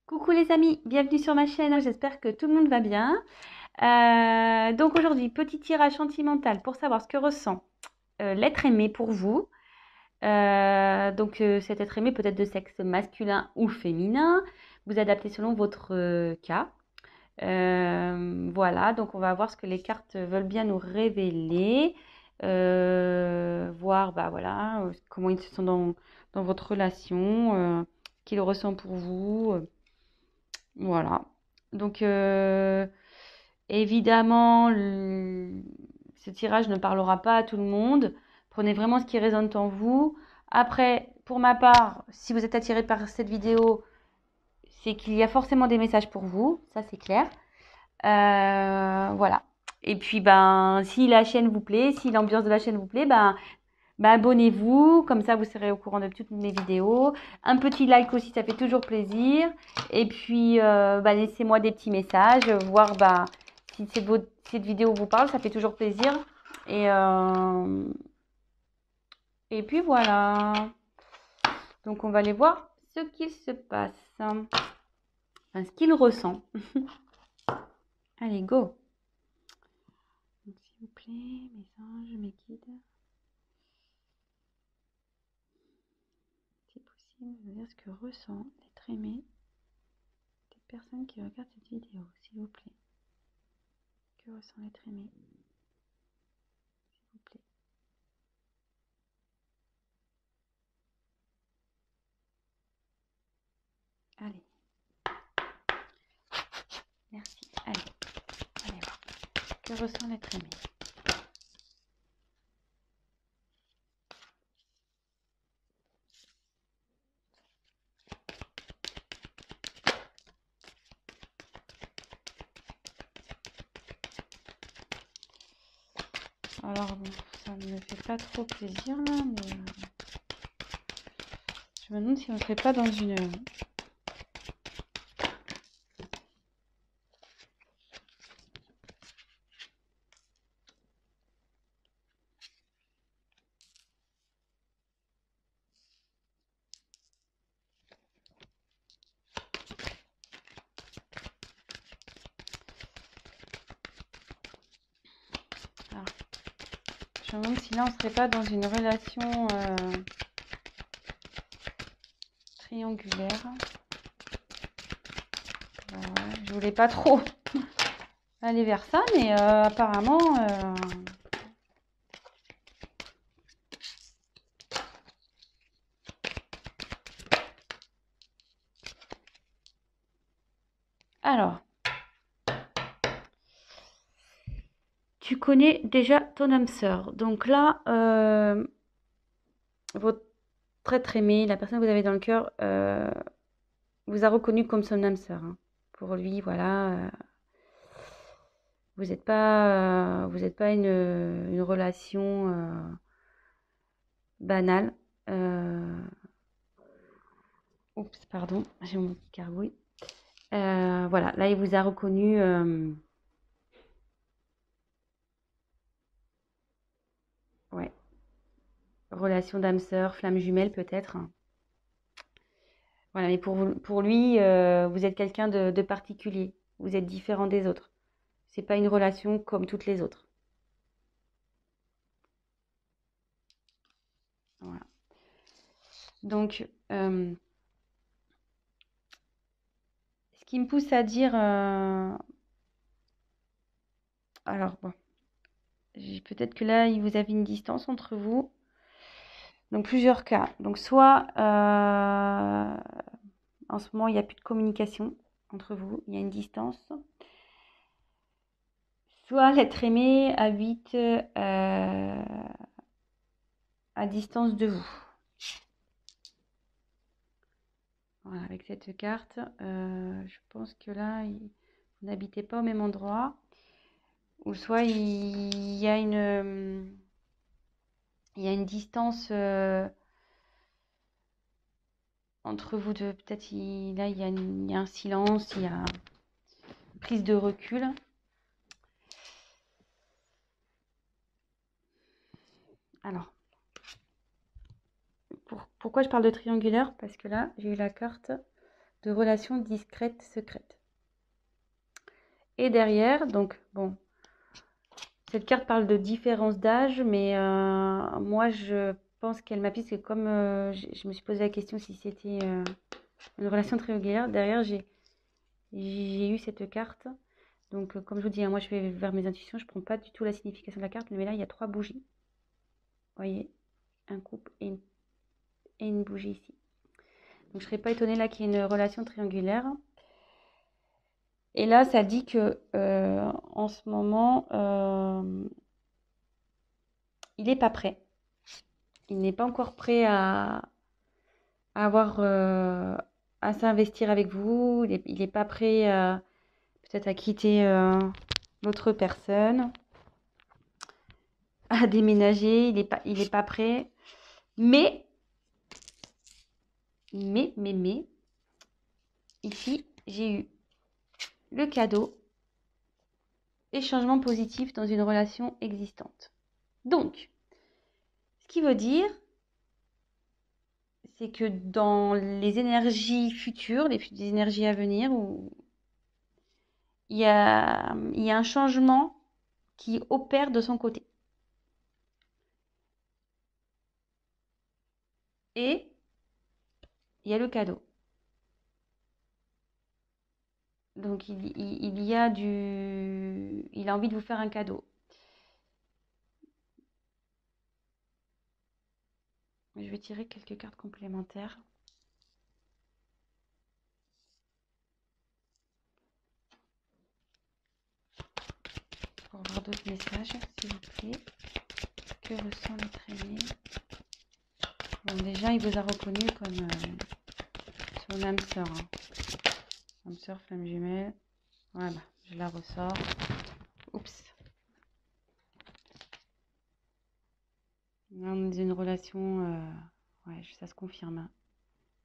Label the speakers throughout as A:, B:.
A: Coucou les amis, bienvenue sur ma chaîne, j'espère que tout le monde va bien. Donc aujourd'hui, petit tirage sentimental pour savoir ce que ressent l'être aimé pour vous. Cet être aimé peut être de sexe masculin ou féminin, vous adaptez selon votre cas. Voilà, donc on va voir ce que les cartes veulent bien nous révéler, voir bah, voilà, comment ils se sont dans votre relation, qu'il ressent pour vous. Voilà. Donc, évidemment, ce tirage ne parlera pas à tout le monde. Prenez vraiment ce qui résonne en vous. Après, pour ma part, si vous êtes attiré par cette vidéo, c'est qu'il y a forcément des messages pour vous. Ça, c'est clair. Voilà. Et puis, ben, si la chaîne vous plaît, si l'ambiance de la chaîne vous plaît, ben, abonnez-vous, comme ça vous serez au courant de toutes mes vidéos. Un petit like aussi, ça fait toujours plaisir. Et puis, laissez-moi des petits messages, voir si cette vidéo vous parle, ça fait toujours plaisir. Et, euh, et puis voilà. Donc on va aller voir ce qu'il se passe, enfin, ce qu'il ressent. Allez, go. S'il vous plaît, mes anges, mes guides. Si possible, je veux dire ce que ressent l'être aimé des personnes qui regardent cette vidéo, s'il vous plaît. Que ressent l'être aimé, s'il vous plaît. Allez. Merci. Allez voir. Que ressent l'être aimé? Alors bon, ça ne me fait pas trop plaisir là, mais je me demande si on ne serait pas dans une... Alors, je me demande si là on ne serait pas dans une relation triangulaire. Je voulais pas trop aller vers ça, mais apparemment... Alors, tu connais déjà ton âme sœur. Donc là, votre être aimé, la personne que vous avez dans le cœur, vous a reconnu comme son âme sœur, hein. Pour lui, voilà, vous n'êtes pas une relation banale. Oups, pardon, j'ai mon petit cargouille. Voilà, là, il vous a reconnu. Ouais, relation d'âme sœur, flamme jumelle peut-être. Voilà, mais pour lui, vous êtes quelqu'un de particulier. Vous êtes différent des autres. C'est pas une relation comme toutes les autres. Voilà. Donc, ce qui me pousse à dire, alors bon, peut-être que là, vous avez une distance entre vous. Donc plusieurs cas. Donc soit en ce moment il n'y a plus de communication entre vous, il y a une distance. Soit l'être aimé habite à distance de vous. Voilà, avec cette carte, je pense que là, vous n'habitez pas au même endroit. Ou soit il y a une distance entre vous deux. Peut-être là, il y a un silence, il y a une prise de recul. Alors, pourquoi je parle de triangulaire? Parce que là, j'ai eu la carte de relations discrètes, secrètes. Et derrière, donc, bon, cette carte parle de différence d'âge, mais moi, je pense qu'elle m'applique, parce que comme je me suis posé la question si c'était une relation triangulaire, derrière, j'ai eu cette carte. Donc, comme je vous dis, hein, moi, je vais vers mes intuitions, je ne prends pas du tout la signification de la carte, mais là, il y a 3 bougies. Vous voyez, un couple et une bougie ici. Donc, je ne serais pas étonnée là qu'il y ait une relation triangulaire. Et là, ça dit que en ce moment, il n'est pas prêt. Il n'est pas encore prêt à avoir, à s'investir avec vous. Il est pas prêt peut-être à quitter l'autre personne, à déménager. Il est pas prêt. Mais, ici, j'ai eu le cadeau et changement positif dans une relation existante. Donc, ce qui veut dire, c'est que dans les énergies futures, les énergies à venir, où il y a un changement qui opère de son côté. Et il y a le cadeau. Donc, il y a il a envie de vous faire un cadeau. Je vais tirer quelques cartes complémentaires. Pour avoir d'autres messages, s'il vous plaît. Que ressent l'être aimé? Bon, déjà, il vous a reconnu comme son âme sœur. Hein. Âme sœur, flamme jumelle. Voilà, je la ressors. Oups. Là, on est dans une relation... ouais, ça se confirme. Hein.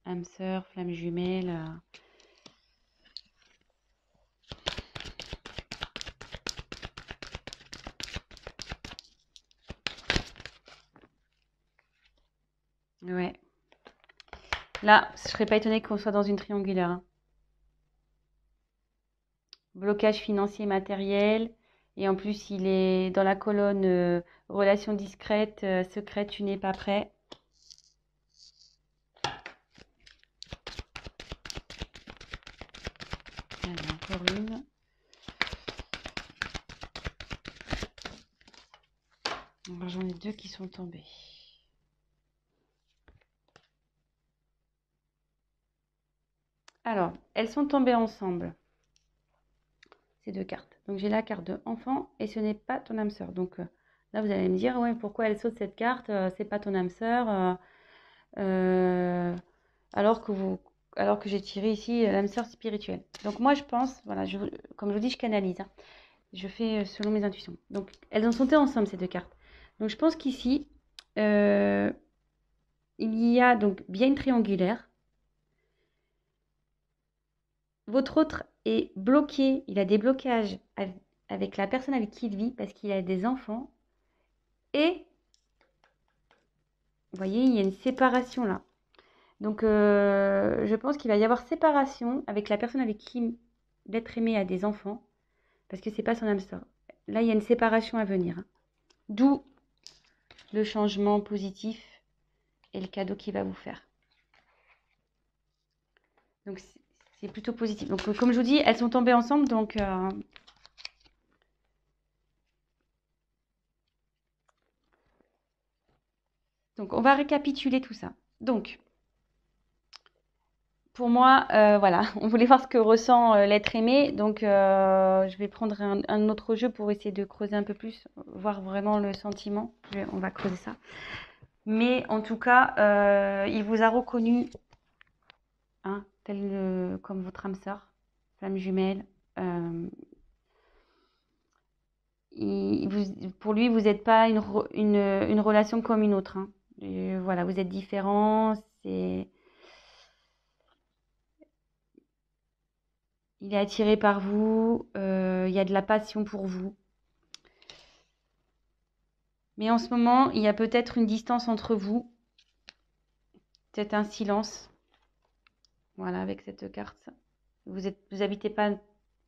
A: Âme sœur, flamme jumelle... Ouais. Là, je serais pas étonnée qu'on soit dans une triangulaire. Hein. Blocage financier matériel. Et en plus, il est dans la colonne relations discrètes, secrètes, tu n'es pas prêt. Allez, encore une. J'en ai 2 qui sont tombés. Alors, elles sont tombées ensemble. Ces 2 cartes. Donc, j'ai la carte de enfant et ce n'est pas ton âme sœur. Donc, là, vous allez me dire, ouais, pourquoi elle saute cette carte? C'est pas ton âme sœur. Alors que j'ai tiré ici l'âme sœur spirituelle. Donc, moi, je pense, voilà, comme je vous dis, je canalise. Hein. Je fais selon mes intuitions. Donc, elles ont sauté ensemble, ces 2 cartes. Donc, je pense qu'ici, il y a donc bien une triangulaire. Votre autre est bloqué, il a des blocages avec la personne avec qui il vit parce qu'il a des enfants. Et, vous voyez, il y a une séparation là. Donc, je pense qu'il va y avoir séparation avec la personne avec qui l'être aimé a des enfants parce que c'est pas son âme sœur. Là, il y a une séparation à venir. Hein. D'où le changement positif et le cadeau qu'il va vous faire. Donc, c'est plutôt positif. Donc, comme je vous dis, elles sont tombées ensemble. Donc, on va récapituler tout ça. Donc, pour moi, voilà, on voulait voir ce que ressent l'être aimé. Donc, je vais prendre un autre jeu pour essayer de creuser un peu plus, voir vraiment le sentiment. On va creuser ça. Mais en tout cas, il vous a reconnu, hein, comme votre âme sœur, flamme jumelle. Pour lui, vous n'êtes pas une relation comme une autre. Hein. Voilà, vous êtes différents. Il est attiré par vous. Il y a de la passion pour vous. Mais en ce moment, il y a peut-être une distance entre vous. Peut-être un silence. Voilà, avec cette carte. Vous habitez pas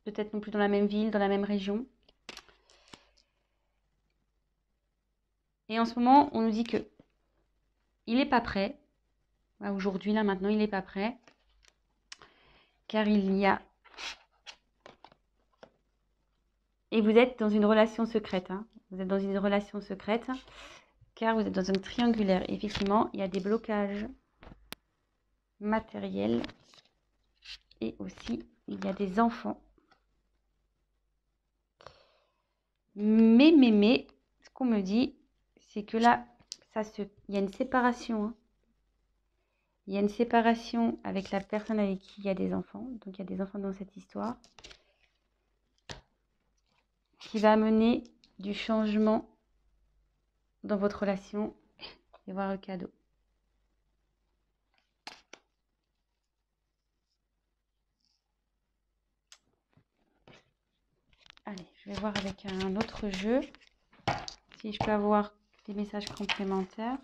A: peut-être non plus dans la même ville, dans la même région. Et en ce moment, on nous dit que il n'est pas prêt. Aujourd'hui, là, maintenant, il n'est pas prêt. Car il y a... Et vous êtes dans une relation secrète. Hein. Vous êtes dans une relation secrète. Car vous êtes dans un triangulaire. Et effectivement, il y a des blocages matériels. Et aussi, il y a des enfants. Mais, ce qu'on me dit, c'est que là, il y a une séparation. Hein. Il y a une séparation avec la personne avec qui il y a des enfants. Donc, il y a des enfants dans cette histoire. Qui va amener du changement dans votre relation. Et voir le cadeau. Allez, je vais voir avec un autre jeu. Si je peux avoir des messages complémentaires.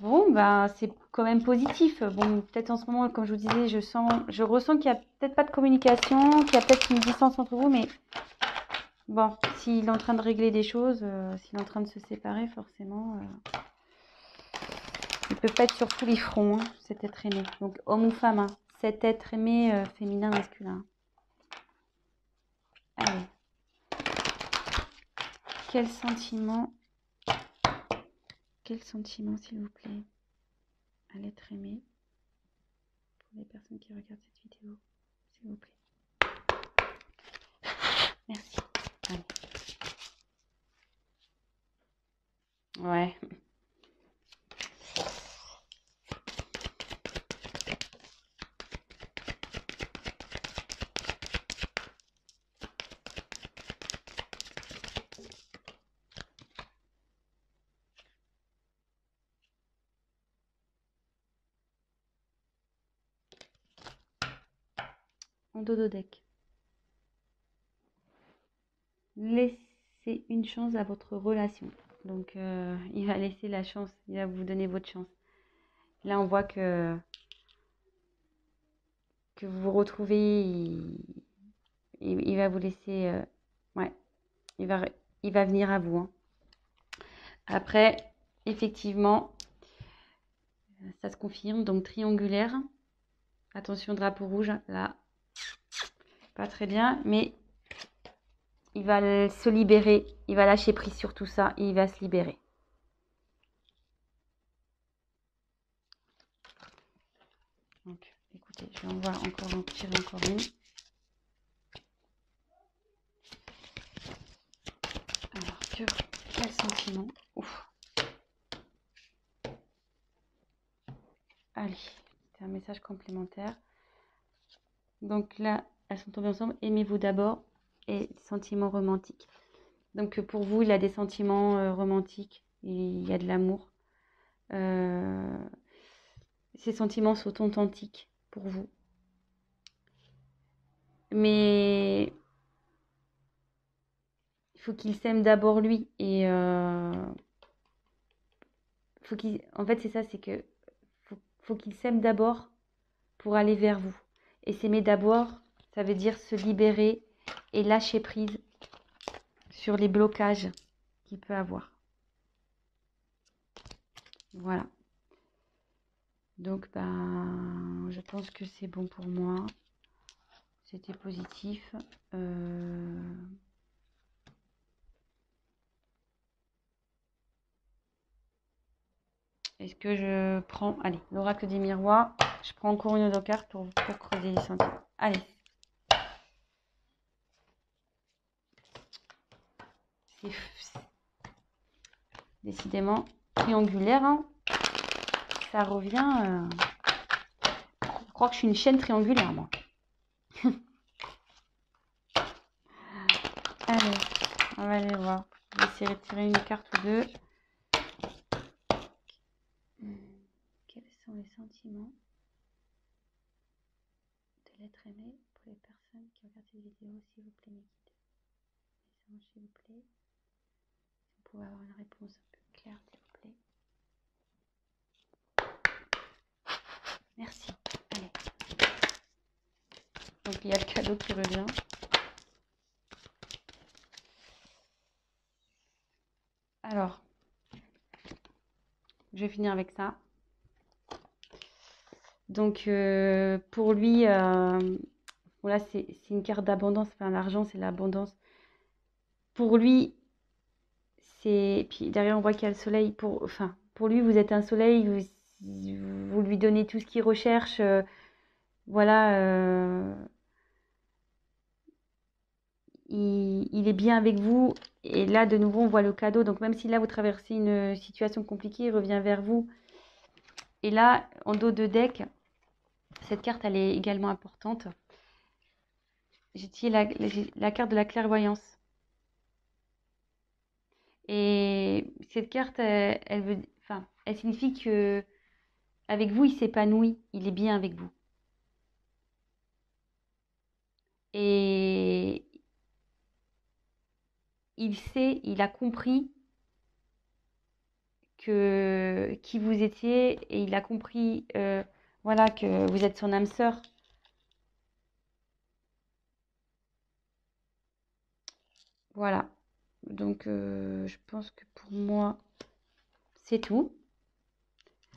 A: Bon, ben, c'est quand même positif. Bon, peut-être en ce moment, comme je vous disais, je ressens qu'il n'y a peut-être pas de communication, qu'il y a peut-être une distance entre vous, mais bon, s'il est en train de régler des choses, s'il est en train de se séparer, forcément, il peut pas être sur tous les fronts, hein, cet être aimé. Donc, homme ou femme, hein, cet être aimé féminin, masculin. Allez. Quel sentiment, s'il vous plaît, à l'être aimé pour les personnes qui regardent cette vidéo, s'il vous plaît. Merci. Allez. Ouais. En dodo deck. Laissez une chance à votre relation. Donc, il va laisser la chance, il va vous donner votre chance. Là, on voit que vous vous retrouvez, il va vous laisser... ouais, il va venir à vous. Hein. Après, effectivement, ça se confirme. Donc, triangulaire. Attention, drapeau rouge, là. Pas très bien, mais il va se libérer. Il va lâcher prise sur tout ça et il va se libérer. Donc, écoutez, je vais en voir encore, en tirer encore une. Alors, quel sentiment? Ouf. Allez, c'est un message complémentaire. Donc là, elles sont tombées ensemble. Aimez-vous d'abord et sentiments romantiques. Donc pour vous, il y a des sentiments romantiques. Il y a de l'amour. Ces sentiments sont authentiques pour vous. Mais il faut qu'il s'aime d'abord lui. Et en fait, c'est ça, c'est que faut qu'il s'aime d'abord pour aller vers vous. Et s'aimer d'abord, ça veut dire se libérer et lâcher prise sur les blocages qu'il peut avoir. Voilà. Donc, ben, je pense que c'est bon pour moi. C'était positif. Est-ce que je prends... Allez, l'oracle des miroirs. Je prends encore une autre carte pour creuser les sentiments. Allez. C'est décidément triangulaire. Hein. Ça revient... Je crois que je suis une chaîne triangulaire, moi. Allez, on va aller voir. Je vais essayer de tirer une carte ou deux. Quels sont les sentiments de l'être aimé pour les personnes qui regardent cette vidéo, s'il vous plaît, mes guides. S'il vous plaît. Si vous pouvez avoir une réponse un peu claire, s'il vous plaît. Donc il y a le cadeau qui revient. Alors, je vais finir avec ça. Donc pour lui, voilà, c'est une carte d'abondance. Enfin, l'argent, c'est l'abondance. Pour lui, c'est. Puis derrière, on voit qu'il y a le soleil. Enfin, pour lui, vous êtes un soleil. Vous lui donnez tout ce qu'il recherche. Voilà. Il est bien avec vous. Et là, de nouveau, on voit le cadeau. Donc, même si là, vous traversez une situation compliquée, il revient vers vous. Et là, en dos de deck, cette carte, elle est également importante. J'ai tiré la carte de la clairvoyance. Et cette carte, elle signifie que avec vous, il s'épanouit. Il est bien avec vous. Et il a compris qui vous étiez et il a compris voilà, que vous êtes son âme sœur. Voilà. Donc, je pense que pour moi, c'est tout.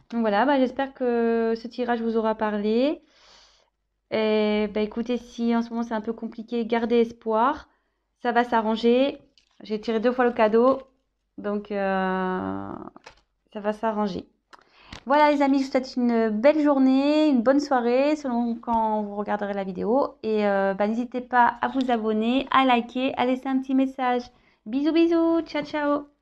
A: Donc voilà, bah, j'espère que ce tirage vous aura parlé. Et bah, écoutez, si en ce moment c'est un peu compliqué, gardez espoir. Ça va s'arranger. J'ai tiré 2 fois le cadeau. Donc, ça va s'arranger. Voilà les amis, je vous souhaite une belle journée, une bonne soirée selon quand vous regarderez la vidéo. Et bah, n'hésitez pas à vous abonner, à liker, à laisser un petit message. Bisous bisous, ciao ciao.